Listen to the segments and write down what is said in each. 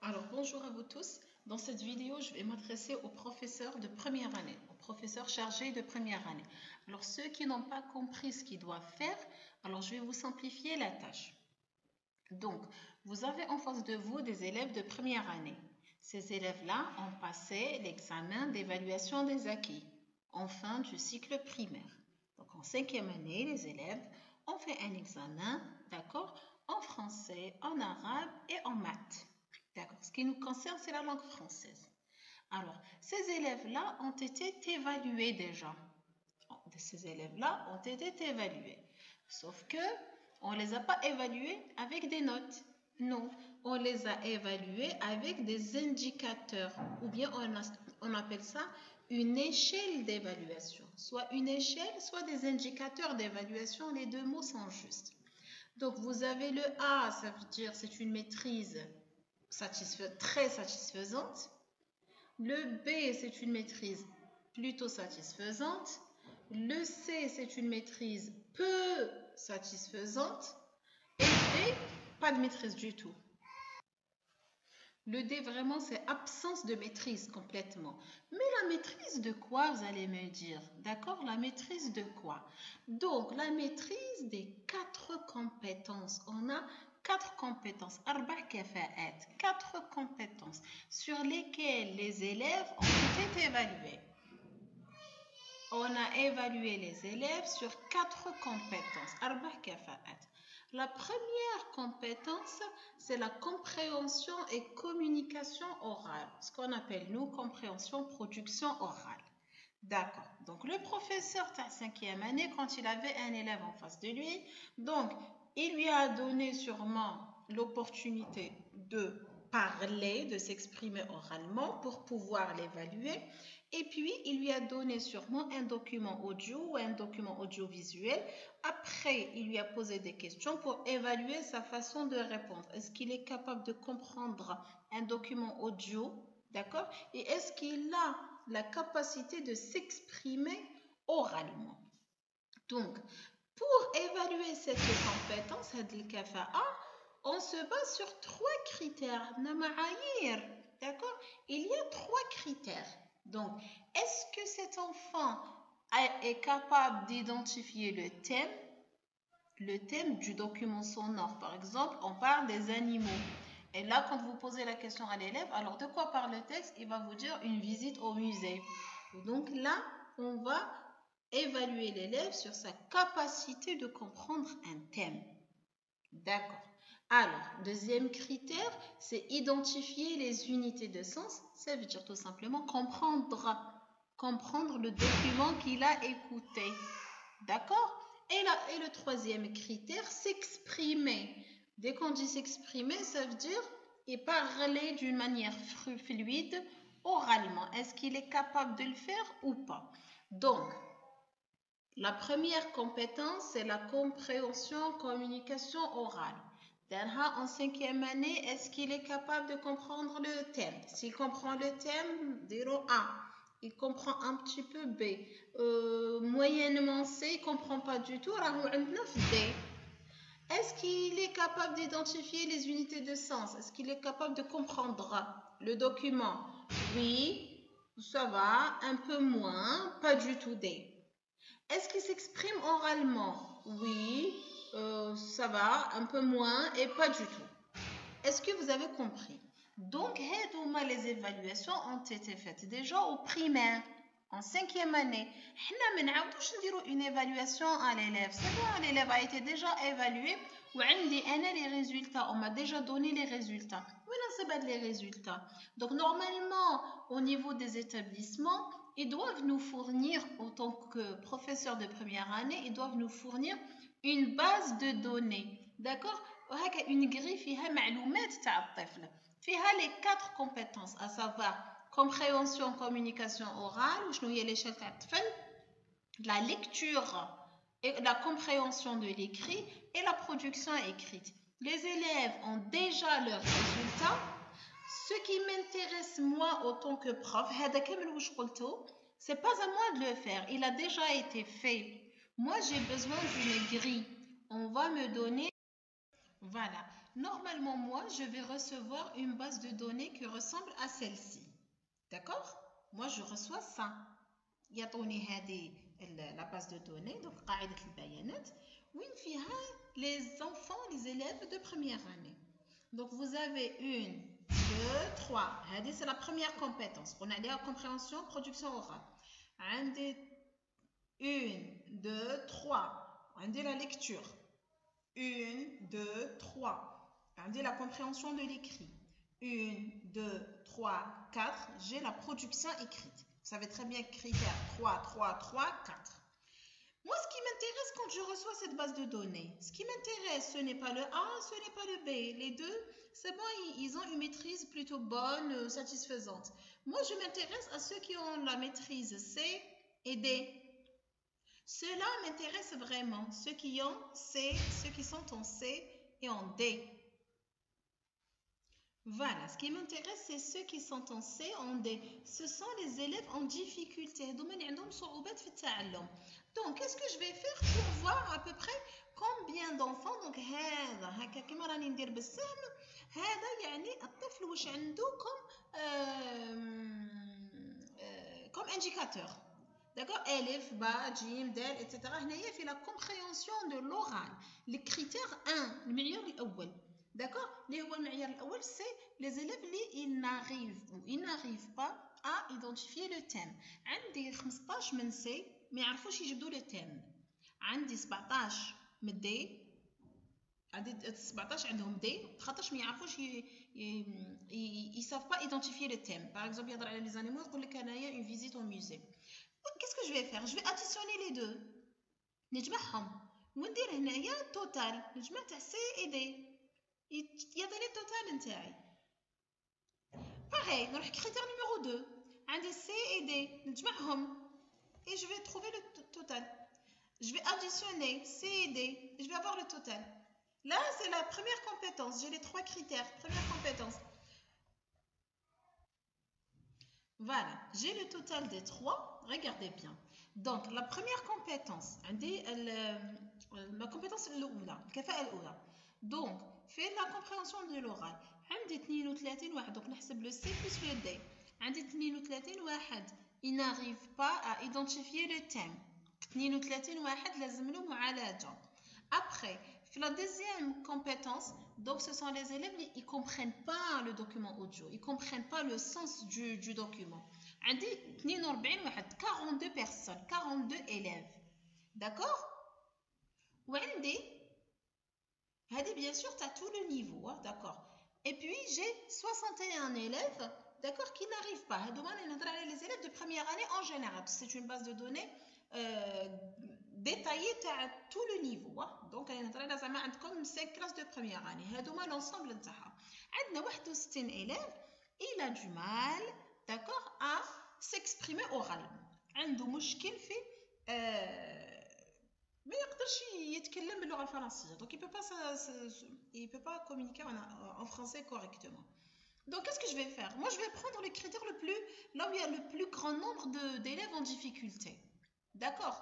Alors, bonjour à vous tous. Dans cette vidéo, je vais m'adresser aux professeurs de première année, aux professeurs chargés de première année. Alors, ceux qui n'ont pas compris ce qu'ils doivent faire, alors je vais vous simplifier la tâche. Donc, vous avez en face de vous des élèves de première année. Ces élèves-là ont passé l'examen d'évaluation des acquis en fin du cycle primaire. Donc, en cinquième année, les élèves ont fait un examen, d'accord, en français, en arabe et en maths. D'accord. Ce qui nous concerne, c'est la langue française. Alors, ces élèves-là ont été évalués déjà. Ces élèves-là ont été évalués. Sauf que on ne les a pas évalués avec des notes. Non, on les a évalués avec des indicateurs. Ou bien on appelle ça une échelle d'évaluation. Soit une échelle, soit des indicateurs d'évaluation. Les deux mots sont justes. Donc, vous avez le A, ça veut dire c'est une maîtrise très satisfaisante. Le B, c'est une maîtrise plutôt satisfaisante. Le C, c'est une maîtrise peu satisfaisante. Et le D, pas de maîtrise du tout. Le D, vraiment, c'est absence de maîtrise complètement. Mais la maîtrise de quoi, vous allez me dire? D'accord, la maîtrise de quoi? Donc, la maîtrise des 4 compétences. On a 4 compétences, 4 compétences sur lesquelles les élèves ont été évalués. On a évalué les élèves sur 4 compétences, La première compétence, c'est la compréhension et communication orale, ce qu'on appelle, nous, compréhension, production orale. D'accord. Donc, le professeur de la 5e année, quand il avait un élève en face de lui, donc, il lui a donné sûrement l'opportunité de parler, de s'exprimer oralement pour pouvoir l'évaluer. Et puis, il lui a donné sûrement un document audio ou un document audiovisuel. Après, il lui a posé des questions pour évaluer sa façon de répondre. Est-ce qu'il est capable de comprendre un document audio? D'accord? Et est-ce qu'il a la capacité de s'exprimer oralement? Donc, pour évaluer cette compétence, on se base sur 3 critères. D'accord? Il y a 3 critères. Donc, est-ce que cet enfant est capable d'identifier le thème du document sonore? Par exemple, on parle des animaux. Et là, quand vous posez la question à l'élève, alors de quoi parle le texte? Il va vous dire une visite au musée. Donc là, on va évaluer l'élève sur sa capacité de comprendre un thème. D'accord. Alors, deuxième critère, c'est identifier les unités de sens. Ça veut dire tout simplement comprendre le document qu'il a écouté. D'accord? Et le troisième critère, s'exprimer. Dès qu'on dit s'exprimer, ça veut dire et parler d'une manière fluide oralement. Est-ce qu'il est capable de le faire ou pas? Donc, la première compétence, c'est la compréhension, communication orale. En 5e année, est-ce qu'il est capable de comprendre le thème? S'il comprend le thème, 0A. Il comprend un petit peu B. Moyennement C, il ne comprend pas du tout. D. Est-ce qu'il est capable d'identifier les unités de sens? Est-ce qu'il est capable de comprendre le document? Oui, ça va, un peu moins, pas du tout D. Est-ce qu'il s'exprime oralement? Oui, ça va, un peu moins et pas du tout. Est-ce que vous avez compris? Donc, les évaluations ont été faites déjà au primaire, en 5e année. Nous avons une évaluation à l'élève. C'est bon, l'élève a été déjà évalué. Les résultats, on m'a déjà donné les résultats. Oui, non, c'est pas les résultats. Donc, normalement, au niveau des établissements, ils doivent nous fournir, en tant que professeurs de première année, ils doivent nous fournir une base de données. D'accord? Une grille qui a les 4 compétences, à savoir compréhension, communication orale, la lecture et la compréhension de l'écrit et la production écrite. Les élèves ont déjà leurs résultats. Ce qui m'intéresse moi en tant que prof, c'est pas à moi de le faire, il a déjà été fait. Moi, j'ai besoin d'une grille. On va me donner Voilà. Normalement, moi, je vais recevoir une base de données qui ressemble à celle-ci. D'accord? Moi, je reçois ça. يعطوني هذه la base de données, donc قاعدة البيانات وين فيها les enfants, les élèves de première année. Donc vous avez 1, 2, 3. C'est la première compétence. On a la compréhension, production orale. 1, 2, 3. On a la lecture. 1, 2, 3. On a la compréhension de l'écrit. 1, 2, 3, 4. J'ai la production écrite. Vous savez très bien critère 3, 3, 3, 4. Moi, ce qui m'intéresse quand je reçois cette base de données, ce qui m'intéresse, ce n'est pas le A, ce n'est pas le B. Les deux, c'est bon, ils ont une maîtrise plutôt bonne, satisfaisante. Moi, je m'intéresse à ceux qui ont la maîtrise C et D. Ceux-là m'intéressent vraiment, ceux qui ont C, ceux qui sont en C et en D. Voilà, ce qui m'intéresse, c'est ceux qui sont en C, en D. Ce sont les élèves en difficulté. Donc, qu'est-ce que je vais faire pour voir à peu près combien d'enfants. Donc, comme indicateur. D'accord? Elif, ba, jim, del, etc. هنايا في la compréhension de l'oral. Les critères 1, المعيار الأول. D'accord? Les c'est les élèves qui n'arrivent pas à identifier le thème. عندي 15 من C ما يعرفوش يجبدوا le thème. عندي 17 من D. عندي 17 عندهم D خاطرش ما يعرفوش ils savent pas identifier le thème. Par exemple يهضر على les animaux يقول لك انايا une visite au musée. Qu'est-ce que je vais faire? Je vais additionner les deux. نجمعهم وندير هنايا total نجمع تاع C et D. يعطيني التوتال نتاعي. Pareil, نروح critère numéro 2. عندي C et D نجمعهم et je vais trouver le total. Je vais additionner C et D et je vais avoir le total. Là, c'est la première compétence. J'ai les 3 critères. Première compétence. Voilà, j'ai le total des 3. Regardez bien. Donc, la première compétence, ma compétence الأولى الكفاءة الأولى. Donc, fait la compréhension de l'oral. عندي 32 واحد. Donc, نحسب le C plus le D. عندي 32 واحد. Il n'arrive pas à identifier le thème. 32 واحد لازم له معالجة. Après, la deuxième compétence, donc ce sont les élèves qui ne comprennent pas le document audio, ils ne comprennent pas le sens du document. عندي 42 واحد, 42 personnes, 42 élèves. D'accord? وعندي هذه bien sûr tu as tout le niveau, hein, d'accord. Et puis j'ai 61 élèves, d'accord, qui n'arrivent pas. Les élèves de première année en général, c'est une base de données détaillée à tout le niveau. Hein. Donc, comme 5 classes de première année. C'est l'ensemble de ça. عندنا 61 élèves, il a du mal, d'accord, à s'exprimer oralement. عنده مشكل في ما يقدرش يتكلم باللغة الفرنسية. Donc, il peut pas communiquer en français correctement. Donc, qu'est-ce que je vais faire? Moi, je vais prendre le critère là où il y a le plus grand nombre d'élèves en difficulté. D'accord?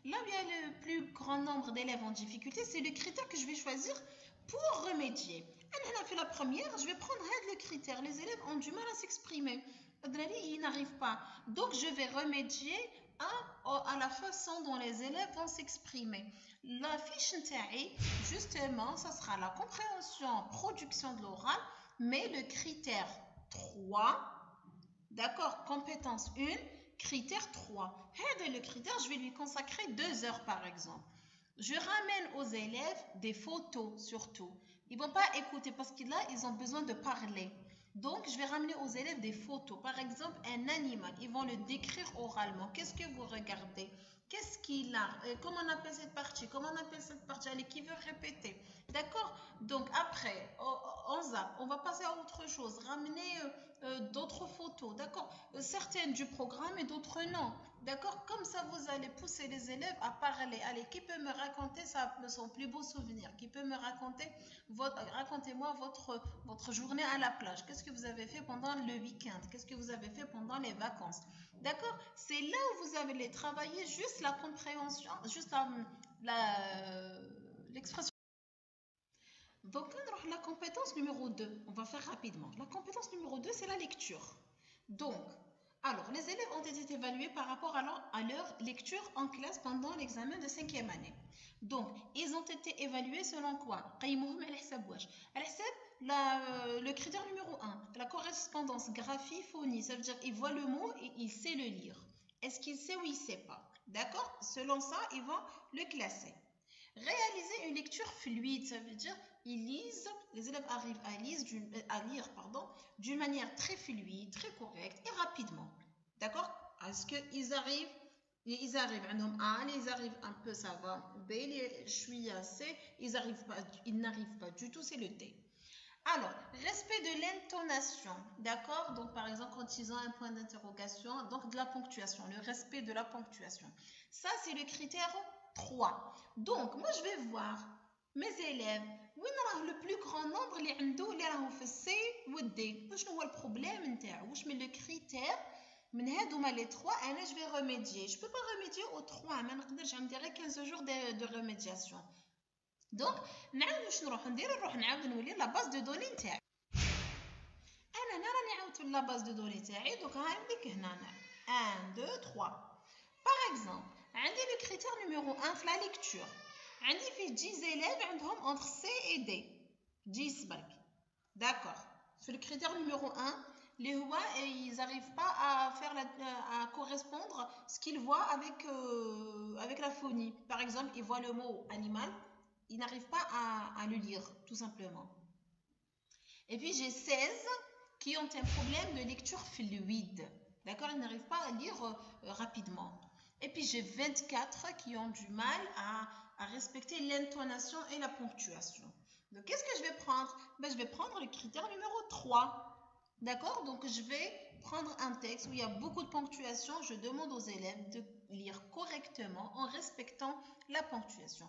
Là où il y a le plus grand nombre d'élèves en difficulté, c'est le critère que je vais choisir pour remédier. On a fait la première, je vais prendre le critère. Les élèves ont du mal à s'exprimer. Ils n'arrivent pas. Donc, je vais remédier à la façon dont les élèves vont s'exprimer. La fiche nta'i, justement, ça sera la compréhension, production de l'oral, mais le critère 3, d'accord, compétence 1, critère 3. Le critère, je vais lui consacrer 2 heures par exemple. Je ramène aux élèves des photos surtout. Ils ne vont pas écouter parce que là, ils ont besoin de parler. Donc, je vais ramener aux élèves des photos. Par exemple, un animal. Ils vont le décrire oralement. Qu'est-ce que vous regardez? Qu'est-ce qu'il a? Comment on appelle cette partie? Comment on appelle cette partie? Allez, qui veut répéter? D'accord? Donc, après, on zappe. On va passer à autre chose. Ramener d'autres photos. D'accord? Certaines du programme et d'autres non. D'accord? Comme ça, vous allez pousser les élèves à parler. Allez, qui peut me raconter son plus beau souvenir? Qui peut me raconter racontez-moi votre journée à la plage. Qu'est-ce que vous avez fait pendant le week-end? Qu'est-ce que vous avez fait pendant les vacances? D'accord? C'est là où vous allez travailler juste la compréhension, juste l'expression Donc, on la compétence numéro 2. On va faire rapidement. La compétence numéro 2, c'est la lecture. Donc, alors, les élèves ont été évalués par rapport à leur lecture en classe pendant l'examen de 5e année. Donc, ils ont été évalués selon quoi? Le critère numéro 1, la correspondance graphie-phonie. Ça veut dire qu'il voit le mot et il sait le lire. Est-ce qu'il sait ou il ne sait pas? D'accord? Selon ça, ils vont le classer. Réaliser une lecture fluide, ça veut dire ils lisent, les élèves arrivent à lire d'une manière très fluide, très correcte et rapidement. D'accord? Est-ce qu'ils arrivent, ils arrivent un peu, ça va, B, je suis assez, ils n'arrivent pas du tout, c'est le D. Alors, respect de l'intonation, d'accord? Donc, par exemple, quand ils ont un point d'interrogation, donc de la ponctuation, le respect de la ponctuation. Ça, c'est le critère 3. Donc, moi, je vais voir mes élèves. وين راه le plus grand nombre اللي عنده اللي راهو في السي والدي وشنو هو البروبليم نتاعو واش من لو كريتير من هادوما لي 3 انا جو في ريميديي جو بو با ريميديي او 3 ما نقدرش عندي غير 15 جور دو ريميدياسيون دونك نعاود واش نروح نعاود نولي لا باز دو دوني نتاعي انا راني عاودت لا باز دو دوني تاعي دوك ها عندك هنا 1 2 3 باغ اكزومبل عندي لو كريتير نيميرو 1 في لا ليكتور عندي فيه 10 élèves عندهم entre C et D 10 برك d'accord sur le critère numéro 1 les هو ils n'arrivent pas à faire à correspondre ce qu'ils voient avec la phonie par exemple ils voient le mot animal ils n'arrivent pas à le lire tout simplement et puis j'ai 16 qui ont un problème de lecture fluide d'accord ils n'arrivent pas à lire rapidement et puis j'ai 24 qui ont du mal à respecter l'intonation et la ponctuation. Donc, qu'est-ce que je vais prendre? Je vais prendre le critère numéro 3. D'accord? Donc, je vais prendre un texte où il y a beaucoup de ponctuation. Je demande aux élèves de lire correctement en respectant la ponctuation.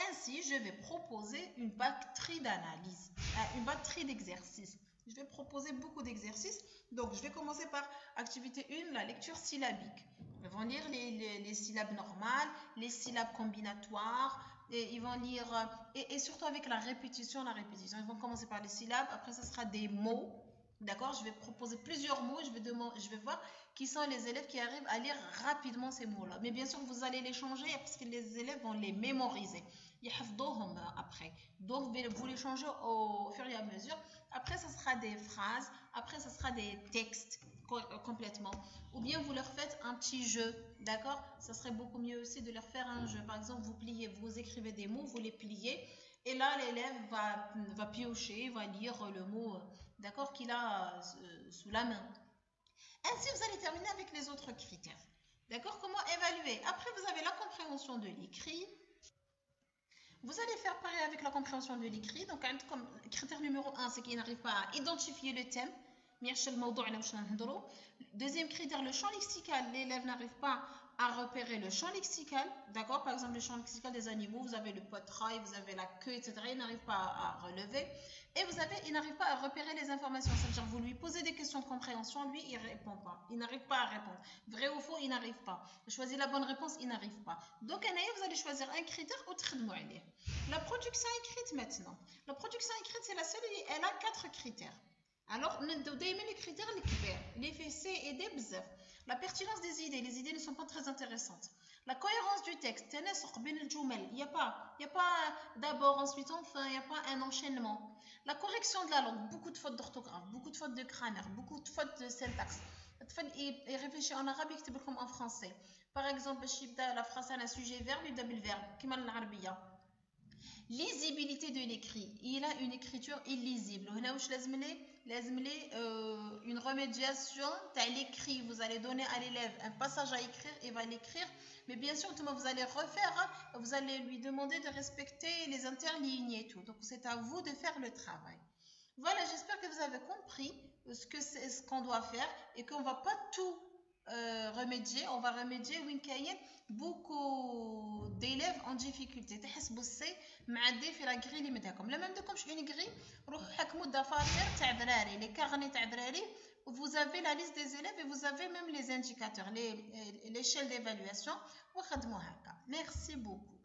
Ainsi, je vais proposer une batterie d'analyse, une batterie d'exercices. Je vais proposer beaucoup d'exercices. Donc, je vais commencer par activité 1, la lecture syllabique. Ils vont lire les syllabes normales, les syllabes combinatoires, et ils vont lire, et surtout avec la répétition. Ils vont commencer par les syllabes, après ça sera des mots. D'accord? Je vais proposer plusieurs mots, je vais voir qui sont les élèves qui arrivent à lire rapidement ces mots-là. Mais bien sûr, vous allez les changer parce que les élèves vont les mémoriser. Après. Donc, vous les changez au fur et à mesure. Après, ça sera des phrases. Après, ça sera des textes complètement. Ou bien vous leur faites un petit jeu. D'accord? Ça serait beaucoup mieux aussi de leur faire un jeu. Par exemple, vous écrivez des mots, vous les pliez. Et là, l'élève va piocher, va lire le mot d'accord, qu'il a sous la main. Ainsi, vous allez terminer avec les autres critères. D'accord? Comment évaluer? Après, vous avez la compréhension de l'écrit. Vous allez faire pareil avec la compréhension de l'écrit. Donc, comme critère numéro 1, c'est qu'il n'arrive pas à identifier le thème. Deuxième critère, le champ lexical. L'élève n'arrive pas à repérer le champ lexical. D'accord? Par exemple, le champ lexical des animaux, vous avez le poitrail, vous avez la queue, etc. Il n'arrive pas à relever. Et il n'arrive pas à repérer les informations. C'est-à-dire, vous lui posez des questions de compréhension, lui, il ne répond pas. Il n'arrive pas à répondre. Vrai ou faux, il n'arrive pas. Choisir la bonne réponse, il n'arrive pas. Donc, vous allez choisir un critère ou تخدموا عليه. La production écrite maintenant. La production écrite, c'est la seule, elle a 4 critères. Alors, nous donnons les critères les faits C et D. La pertinence des idées. Les idées ne sont pas très intéressantes. La cohérence du texte. Il n'y a pas d'abord, ensuite, enfin. Il n'y a pas un enchaînement. La correction de la langue. Beaucoup de fautes d'orthographe, beaucoup de fautes de grammaire, beaucoup de fautes de syntaxe. Il réfléchit en arabe et comme en français. Par exemple, la phrase a un sujet-verbe, il y a le verbe. Comme en arabe. Lisibilité de l'écrit. Il a une écriture illisible. Une remédiation à l'écrit. Vous allez donner à l'élève un passage à écrire, il va l'écrire. Mais bien sûr, vous allez refaire, vous allez lui demander de respecter les interlignes et tout. Donc, c'est à vous de faire le travail. Voilà, j'espère que vous avez compris ce qu'on doit faire et qu'on ne va pas tout remédier. On va remédier beaucoup d'élèves en difficulté. تحسبوا السي معدي في لا غري اللي مداكم لا ما عندكمش اون غري روحوا حكموا الدفاتر تاع دراري لي كارني تاع دراري vous avez la liste des élèves et vous avez même les indicateurs l'échelle d'évaluation وخدموا هكا. Merci beaucoup.